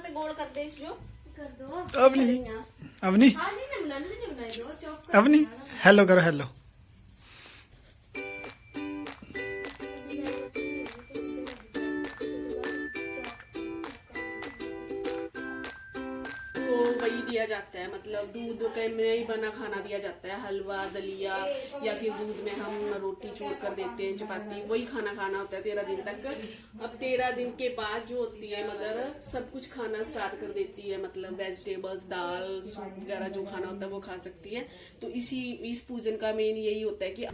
ते गोल कर दे जो कर दो अवनी अवनी हाँ जी ने बनाई दो चॉप अवनी हेलो करो हेलो। तो वही दिया जाता है, मतलब दूध के में ही बना खाना दिया जाता है, हलवा दलिया या फिर दूध में हम रोटी चूर कर देते हैं, चपाती, वही खाना खाना होता है 13 दिन तक। अब 13 दिन के बाद जो होती है मदर सब कुछ खाना स्टार्ट कर देती है, मतलब वेजिटेबल्स, दाल, सूप वगैरह जो खाना होता है वो खा सकती है। तो इस पूजन का मेन यही होता है कि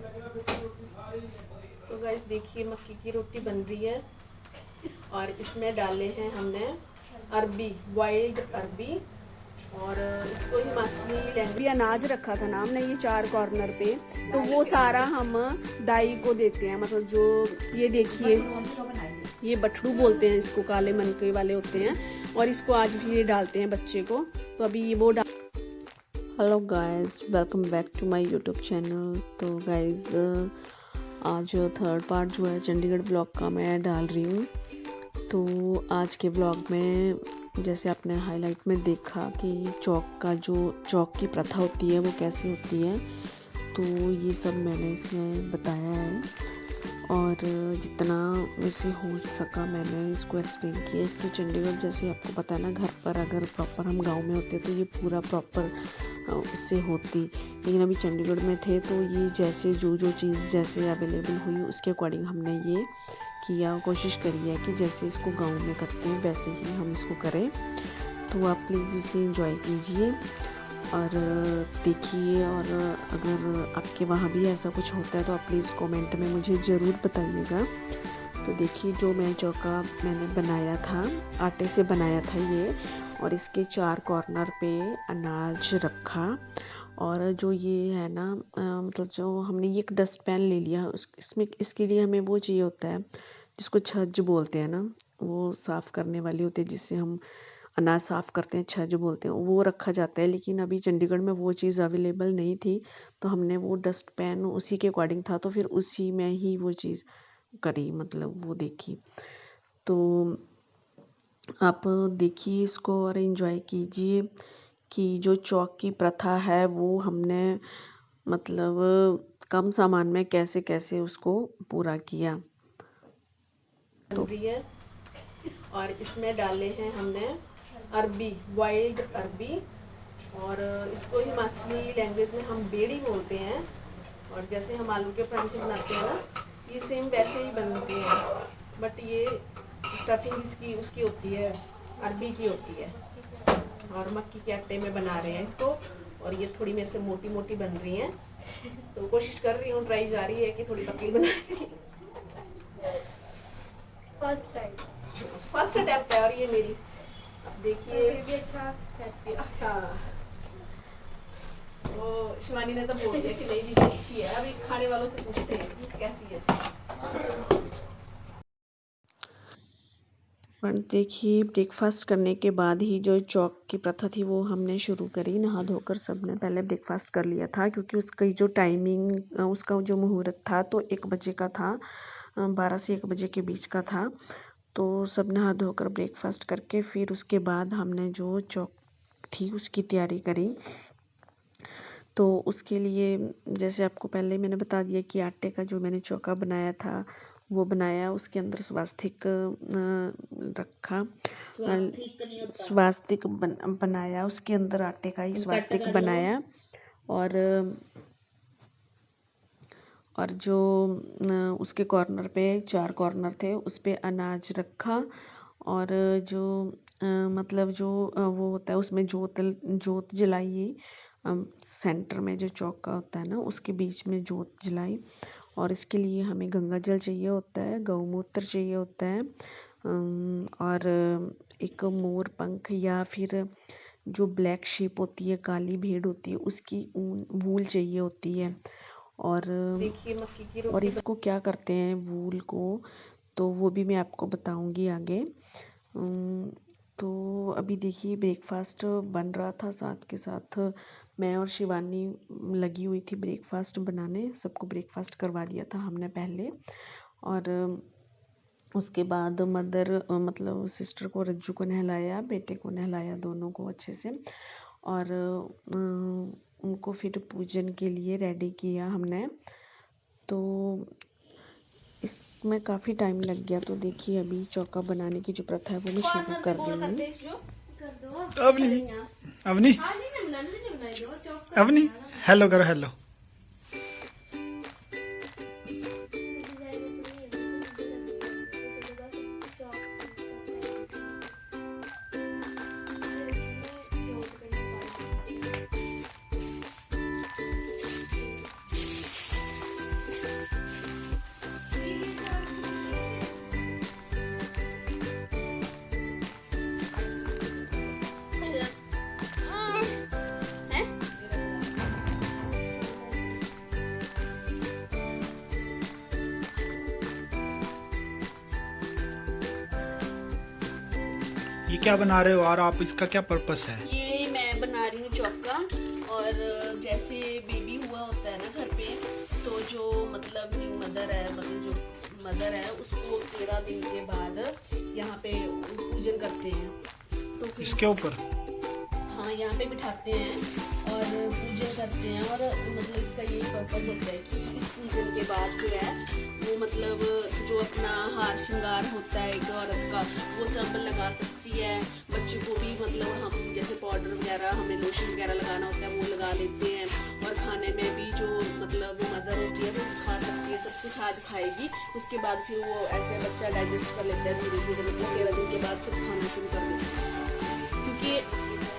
तो गाइस देखिए मक्की की रोटी बन रही है और इसमें डाले हैं हमने अरबी, वाइल्ड अरबी, और इसको हिमाचली लैंग्वेज अनाज रखा था ना हमने ये 4 कॉर्नर पे, तो वो सारा हम दाई को देते हैं। मतलब जो ये देखिए ये बटड़ू बोलते हैं इसको, काले मनके वाले होते हैं, और इसको आज भी ये डालते हैं बच्चे को। तो अभी ये वो hello guys, welcome back to my YouTube channel. तो गाइस आज थर्ड पार्ट जो है चंडीगढ़ ब्लॉग का मैं डाल रही हूँ। तो आज के ब्लॉग में जैसे आपने हाईलाइट में देखा कि चौक की प्रथा होती है वो कैसे होती है, तो ये सब मैंने इसमें बताया है और जितना मेरे से हो सका मैंने इसको एक्सप्लेन किया। तो चंडीगढ़ जैसे आपको पता है ना, घर पर अगर प्रॉपर हम गांव में होते तो ये पूरा प्रॉपर उससे होती, लेकिन अभी चंडीगढ़ में थे तो ये जैसे जो चीज़ जैसे अवेलेबल हुई उसके अकॉर्डिंग हमने ये किया, कोशिश करी है कि जैसे इसको गांव में करते हैं वैसे ही हम इसको करें। तो आप प्लीज़ इसे एंजॉय कीजिए और देखिए, और अगर आपके वहाँ भी ऐसा कुछ होता है तो आप प्लीज़ कमेंट में मुझे ज़रूर बताइएगा। तो देखिए जो मैं चौका मैंने बनाया था, आटे से बनाया था ये, और इसके 4 कॉर्नर पे अनाज रखा, और जो ये है ना मतलब जो हमने ये एक डस्ट पैन ले लिया, इसमें इसके लिए हमें वो चाहिए होता है जिसको छज्ज बोलते हैं ना, वो साफ़ करने वाली होती है जिससे हम अनाज साफ़ करते हैं, छज्ज बोलते हैं, वो रखा जाता है। लेकिन अभी चंडीगढ़ में वो चीज़ अवेलेबल नहीं थी, तो हमने वो डस्ट पैन उसी के अकॉर्डिंग था, तो फिर उसी में ही वो चीज़ करी, मतलब वो देखी। तो आप देखिए इसको और एंजॉय कीजिए कि जो चौक की प्रथा है वो हमने मतलब कम सामान में कैसे कैसे उसको पूरा किया। तो है और इसमें डाले हैं हमने अरबी, वाइल्ड अरबी, और इसको हिमाचली लैंग्वेज में हम बेड़ी बोलते हैं, और जैसे हम आलू के परांठे बनाते हैं ना, ये सेम वैसे ही बनते हैं, बट ये स्टफिंग इसकी उसकी होती है, अरबी की होती है, और मक्की के आटे में बना रहे हैं इसको, और ये थोड़ी मेरे से मोटी मोटी बन रही हैं, तो कोशिश कर रही हूँ, ट्राई जारी है कि थोड़ी पतली बनाए। फर्स्ट अटेम्प्ट है और ये मेरी, अब देखिए भी अच्छा करती है। हाँ, वो शिवानी ने तो बोल दिया कि नहीं दीदी अच्छी है, अभी खाने वालों से पूछते हैं कैसी है। फ्रेंड देखिए ब्रेकफास्ट करने के बाद ही जो चौक की प्रथा थी वो हमने शुरू करी। नहा धोकर सबने पहले ब्रेकफास्ट कर लिया था, क्योंकि उसका जो टाइमिंग, उसका जो मुहूर्त था तो 1 बजे का था, 12 से 1 बजे के बीच का था। तो सब नहा धोकर ब्रेकफास्ट करके फिर उसके बाद हमने जो चौक थी उसकी तैयारी करी। तो उसके लिए जैसे आपको पहले मैंने बता दिया कि आटे का जो मैंने चौका बनाया था वो बनाया, उसके अंदर स्वास्तिक रखा, स्वास्तिक बनाया, उसके अंदर आटे का ही स्वास्तिक बनाया, और जो उसके कॉर्नर पे 4 कॉर्नर थे उस पे अनाज रखा, और जो मतलब जो वो होता है उसमें जोत जलाई, सेंटर में जो चौक का होता है ना उसके बीच में जोत जलाई, और इसके लिए हमें गंगा जल चाहिए होता है, गौमूत्र चाहिए होता है, और एक मोर पंख या फिर जो ब्लैक शीप होती है, काली भेड़ होती है, उसकी वूल चाहिए होती है। और देखिए मक्की की रोटी, और इसको क्या करते हैं वूल को, तो वो भी मैं आपको बताऊंगी आगे। तो अभी देखिए ब्रेकफास्ट बन रहा था, साथ के साथ मैं और शिवानी लगी हुई थी ब्रेकफास्ट बनाने, सबको ब्रेकफास्ट करवा दिया था हमने पहले, और उसके बाद मदर मतलब सिस्टर को, रज्जू को नहलाया, बेटे को नहलाया, दोनों को अच्छे से। और उनको फिर पूजन के लिए रेडी किया हमने। तो इसमें काफ़ी टाइम लग गया। तो देखिए अभी चौका बनाने की जो प्रथा है वो मैं शुरू कर रही हूँ। कर दो। अवनी अवनी हाँ जी, ने बनाई दो चौक। अवनी हेलो करो हेलो। ये क्या बना रहे हो और आप इसका क्या पर्पस है? ये मैं बना रही हूँ चौका। और जैसे बेबी हुआ होता है ना घर पे, तो जो मतलब न्यू मदर है, मतलब जो मदर है उसको 13 दिन के बाद यहाँ पे पूजन करते हैं। तो फिर इसके ऊपर हाँ यहाँ पे बिठाते हैं और पूजन करते हैं। और मतलब इसका यही पर्पस होता है कि इस पूजन के बाद जो है वो मतलब जो अपना हार श्रृंगार होता है एक औरत का, वो सब लगा सकती है। बच्चे को भी मतलब हम जैसे पाउडर वगैरह, हमें लोशन वगैरह लगाना होता है, वो लगा लेते हैं। और खाने में भी जो मतलब मदर होती है वो खा सकती है, सब कुछ आज खाएगी। उसके बाद फिर वो ऐसे बच्चा डाइजेस्ट कर लेता है धीरे धीरे, मतलब 13 दिन के बाद सब खाना शुरू कर देता है।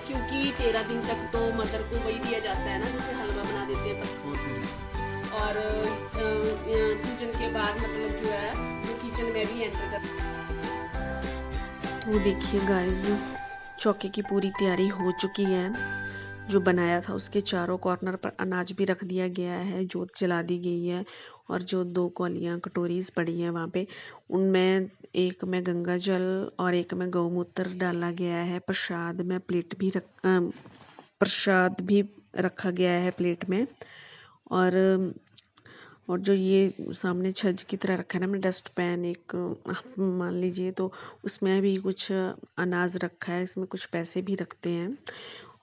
क्योंकि 13 दिन तक तो मदर को वही दिया जाता है ना, जैसे हलवा बना देते हैं। और पूजन के बाद मतलब जो है वो किचन में भी एंटर कर। तो देखिए गाइस, चौके की पूरी तैयारी हो चुकी है। जो बनाया था उसके चारों कॉर्नर पर अनाज भी रख दिया गया है, जोत जला दी गई है। और जो 2 कौलियाँ कटोरीज पड़ी हैं वहाँ पे, उनमें एक में गंगा जल और एक में गौमूत्र डाला गया है। प्रसाद भी रखा गया है प्लेट में। और जो ये सामने छज की तरह रखा है ना, हमने डस्ट पैन एक मान लीजिए, तो उसमें भी कुछ अनाज रखा है, इसमें कुछ पैसे भी रखते हैं।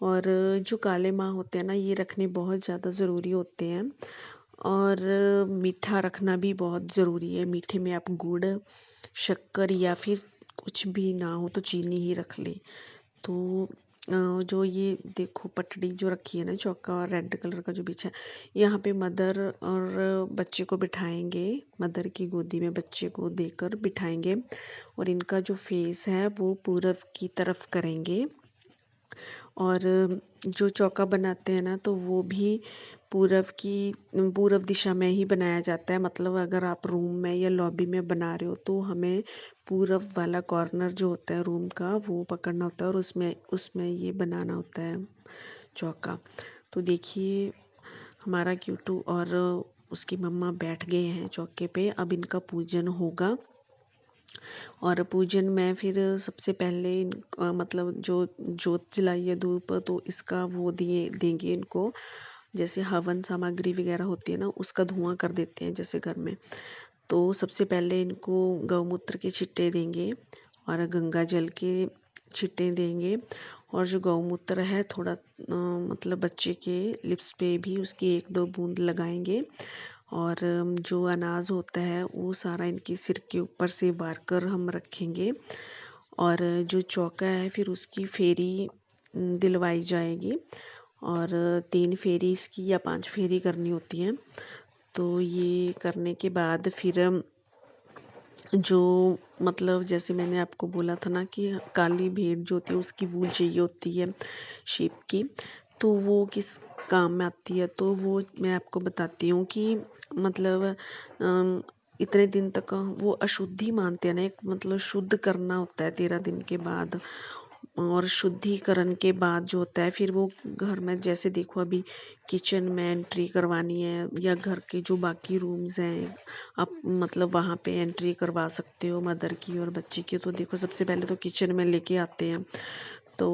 और जो काले माह होते हैं ना, ये रखने बहुत ज़्यादा ज़रूरी होते हैं। और मीठा रखना भी बहुत ज़रूरी है। मीठे में आप गुड़, शक्कर या फिर कुछ भी ना हो तो चीनी ही रख लें। तो जो ये देखो पटड़ी जो रखी है ना चौका, और रेड कलर का जो बिछा है, यहाँ पे मदर और बच्चे को बिठाएंगे। मदर की गोदी में बच्चे को देकर बिठाएंगे और इनका जो फेस है वो पूरब की तरफ करेंगे। और जो चौका बनाते हैं ना, तो वो भी पूरब दिशा में ही बनाया जाता है। मतलब अगर आप रूम में या लॉबी में बना रहे हो तो हमें पूरब वाला कॉर्नर जो होता है रूम का वो पकड़ना होता है और उसमें ये बनाना होता है चौका। तो देखिए हमारा क्यूटू और उसकी मम्मा बैठ गए हैं चौके पे। अब इनका पूजन होगा। और पूजन में फिर सबसे पहले मतलब जो जोत जलाई है धूप, तो इसका वो देंगे इनको, जैसे हवन सामग्री वगैरह होती है ना, उसका धुआं कर देते हैं जैसे घर में। तो सबसे पहले इनको गौमूत्र के छिट्टे देंगे और गंगा जल के छिट्टे देंगे। और जो गौमूत्र है थोड़ा मतलब बच्चे के लिप्स पे भी उसकी 1-2 बूंद लगाएंगे। और जो अनाज होता है वो सारा इनके सिर के ऊपर से वार कर हम रखेंगे। और जो चौका है फिर उसकी फेरी दिलवाई जाएगी। और 3 फेरी इसकी या 5 फेरी करनी होती हैं। तो ये करने के बाद फिर जो मतलब जैसे मैंने आपको बोला था ना कि काली भेड़ जो होती है उसकी वूल चाहिए होती है शीप की, तो वो किस काम में आती है तो वो मैं आपको बताती हूँ कि मतलब इतने दिन तक वो अशुद्धि मानते हैं ना, एक मतलब शुद्ध करना होता है 13 दिन के बाद। और शुद्धिकरण के बाद जो होता है फिर वो घर में, जैसे देखो अभी किचन में एंट्री करवानी है या घर के जो बाकी रूम्स हैं आप मतलब वहाँ पे एंट्री करवा सकते हो मदर की और बच्चे की। तो देखो सबसे पहले तो किचन में लेके आते हैं। तो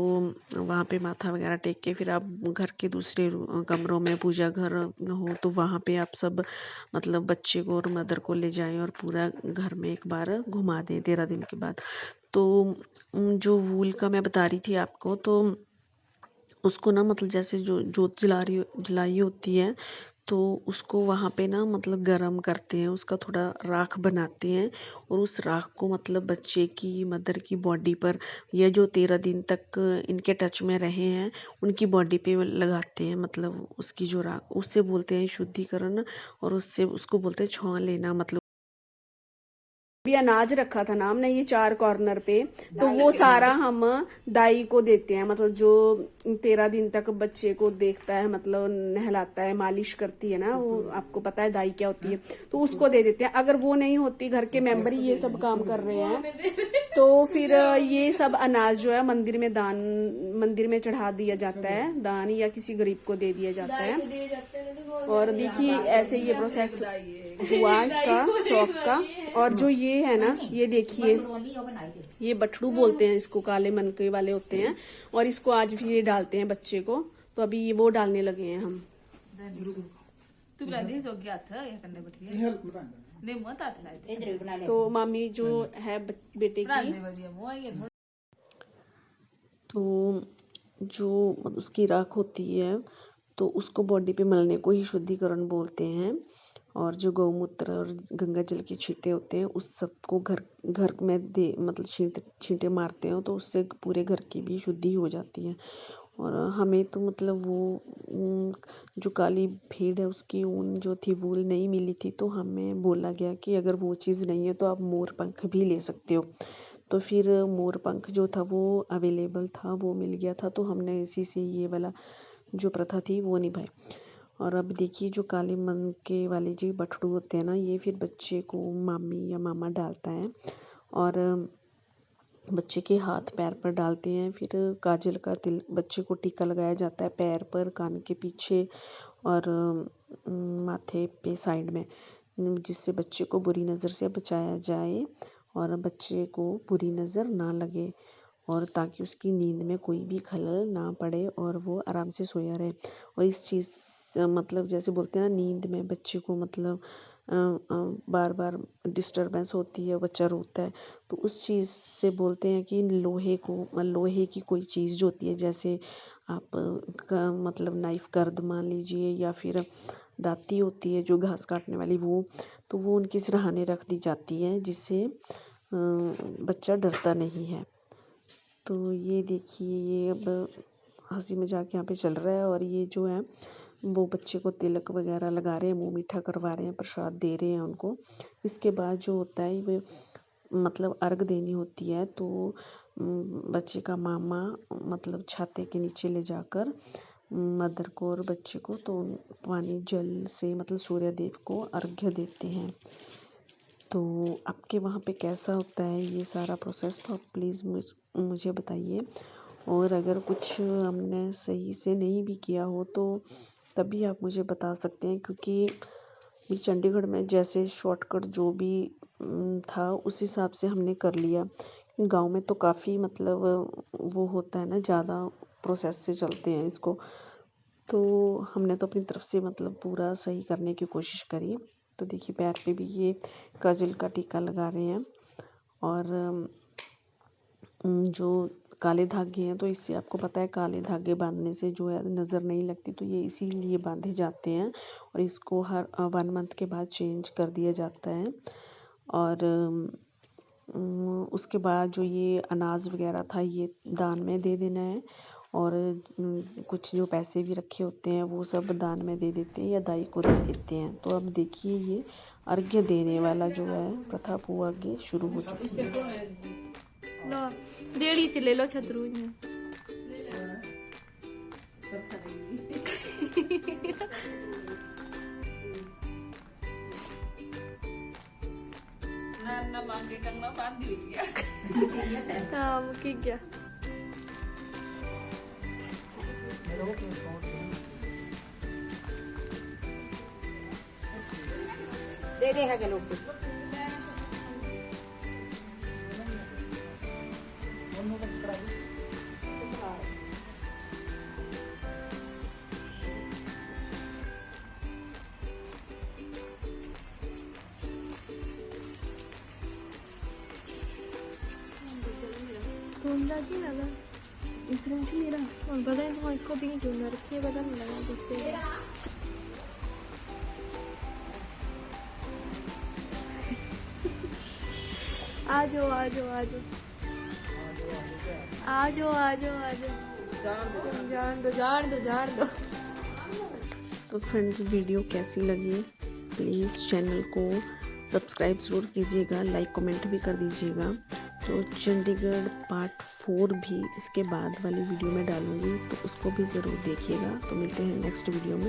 वहाँ पे माथा वगैरह टेक के फिर आप घर के दूसरे कमरों में, पूजा घर हो तो वहाँ पे आप सब मतलब बच्चे को और मदर को ले जाएं और पूरा घर में एक बार घुमा दें 13 दिन के बाद। तो जो वूल का मैं बता रही थी आपको, तो उसको ना मतलब जैसे जो जोत जलाई होती है तो उसको वहाँ पे ना मतलब गरम करते हैं, उसका थोड़ा राख बनाते हैं और उस राख को मतलब बच्चे की, मदर की बॉडी पर, ये जो 13 दिन तक इनके टच में रहे हैं उनकी बॉडी पे लगाते हैं। मतलब उसकी जो राख, उससे बोलते हैं शुद्धिकरण और उससे उसको बोलते हैं छांव लेना। मतलब भी अनाज रखा था ना हमने ये 4 कॉर्नर पे, तो वो सारा हम दाई को देते हैं। मतलब जो 13 दिन तक बच्चे को देखता है, मतलब नहलाता है, मालिश करती है ना, वो आपको पता है दाई क्या होती है, तो उसको दे देते हैं। अगर वो नहीं होती, घर के मेंबर ही ये सब काम कर रहे हैं, तो फिर ये सब अनाज जो है मंदिर में दान, मंदिर में चढ़ा दिया जाता है दान, या किसी गरीब को दे दिया जाता है। और देखिए ऐसे ये प्रोसेस हुआ इसका चौक का। और जो ये है ना, ये देखिए, ये बठड़ू बोलते हैं इसको, काले मनके वाले होते हैं, और इसको आज भी ये डालते हैं बच्चे को। तो अभी ये वो डालने लगे हैं हम। तो मामी जो है बेटे की, तो जो उसकी राख होती है तो उसको बॉडी पे मलने को ही शुद्धिकरण बोलते हैं। और जो गौमूत्र और गंगा जल के छींटे होते हैं उस सबको घर में दे मतलब छींटे मारते हैं, तो उससे पूरे घर की भी शुद्धि हो जाती है। और हमें तो मतलब वो जो काली भेड़ है उसकी ऊन जो थी, वूल नहीं मिली थी, तो हमें बोला गया कि अगर वो चीज़ नहीं है तो आप मोर पंख भी ले सकते हो। तो फिर मोर पंख जो था वो अवेलेबल था, वो मिल गया था, तो हमने इसी से ये वाला जो प्रथा थी वो निभाई। और अब देखिए जो काले मनके वाले जो बठड़ू होते हैं ना, ये फिर बच्चे को मामी या मामा डालता है और बच्चे के हाथ पैर पर डालते हैं। फिर काजल का तिल, बच्चे को टीका लगाया जाता है पैर पर, कान के पीछे और माथे पे साइड में, जिससे बच्चे को बुरी नज़र से बचाया जाए और बच्चे को बुरी नज़र ना लगे, और ताकि उसकी नींद में कोई भी खलल ना पड़े और वो आराम से सोया रहे। और इस चीज़ मतलब जैसे बोलते हैं ना, नींद में बच्चे को मतलब बार बार डिस्टरबेंस होती है, बच्चा रोता है, तो उस चीज़ से बोलते हैं कि लोहे की कोई चीज़ जो होती है, जैसे आप मतलब नाइफ कर्द मान लीजिए, या फिर दाती होती है जो घास काटने वाली, तो वो उनके सिरहाने रख दी जाती है, जिससे बच्चा डरता नहीं है। तो ये देखिए, ये अब हंसी मजाक यहाँ पे चल रहा है। और ये जो है वो बच्चे को तिलक वगैरह लगा रहे हैं, मुँह मीठा करवा रहे हैं, प्रसाद दे रहे हैं उनको। इसके बाद जो होता है वो मतलब अर्घ देनी होती है, तो बच्चे का मामा मतलब छाते के नीचे ले जाकर मदर को और बच्चे को तो पानी जल से मतलब सूर्य देव को अर्घ्य देते हैं। तो आपके वहाँ पे कैसा होता है ये सारा प्रोसेस, तो आप प्लीज़ मुझे बताइए। और अगर कुछ हमने सही से नहीं भी किया हो तो तभी आप मुझे बता सकते हैं, क्योंकि चंडीगढ़ में जैसे शॉर्टकट जो भी था उस हिसाब से हमने कर लिया। गांव में तो काफ़ी मतलब वो होता है ना, ज़्यादा प्रोसेस से चलते हैं इसको, तो हमने तो अपनी तरफ से मतलब पूरा सही करने की कोशिश करी। तो देखिए पैर पे भी ये काजल का टीका लगा रहे हैं, और जो काले धागे हैं तो इससे आपको पता है काले धागे बांधने से जो है नज़र नहीं लगती, तो ये इसीलिए बांधे जाते हैं और इसको हर 1 मंथ के बाद चेंज कर दिया जाता है। और उसके बाद जो ये अनाज वगैरह था ये दान में दे देना है, और कुछ जो पैसे भी रखे होते हैं वो सब दान में दे देते हैं या दाई को दे देते हैं। तो अब देखिए ये अर्घ्य देने वाला जो है प्रथा वो आगे शुरू हो चुकी है। लो देड़ी च ले लो छतरू ने ना मांगे करना बांध दी गया। हां मुकी गया दे दे है लोग चूंदा की लगा इतना ही मेरा पता नहीं तुम इसको भी चूंदा रखिए पता नहीं लगा दूसरे आ जाओ आ जाओ आ जाओ आ जाओ आ जाओ आ जाओ जान दो तो फ्रेंड्स वीडियो कैसी लगी प्लीज़ चैनल को सब्सक्राइब ज़रूर कीजिएगा, लाइक कमेंट भी कर दीजिएगा। तो चंडीगढ़ पार्ट 4 भी इसके बाद वाली वीडियो में डालूंगी, तो उसको भी ज़रूर देखिएगा। तो मिलते हैं नेक्स्ट वीडियो में।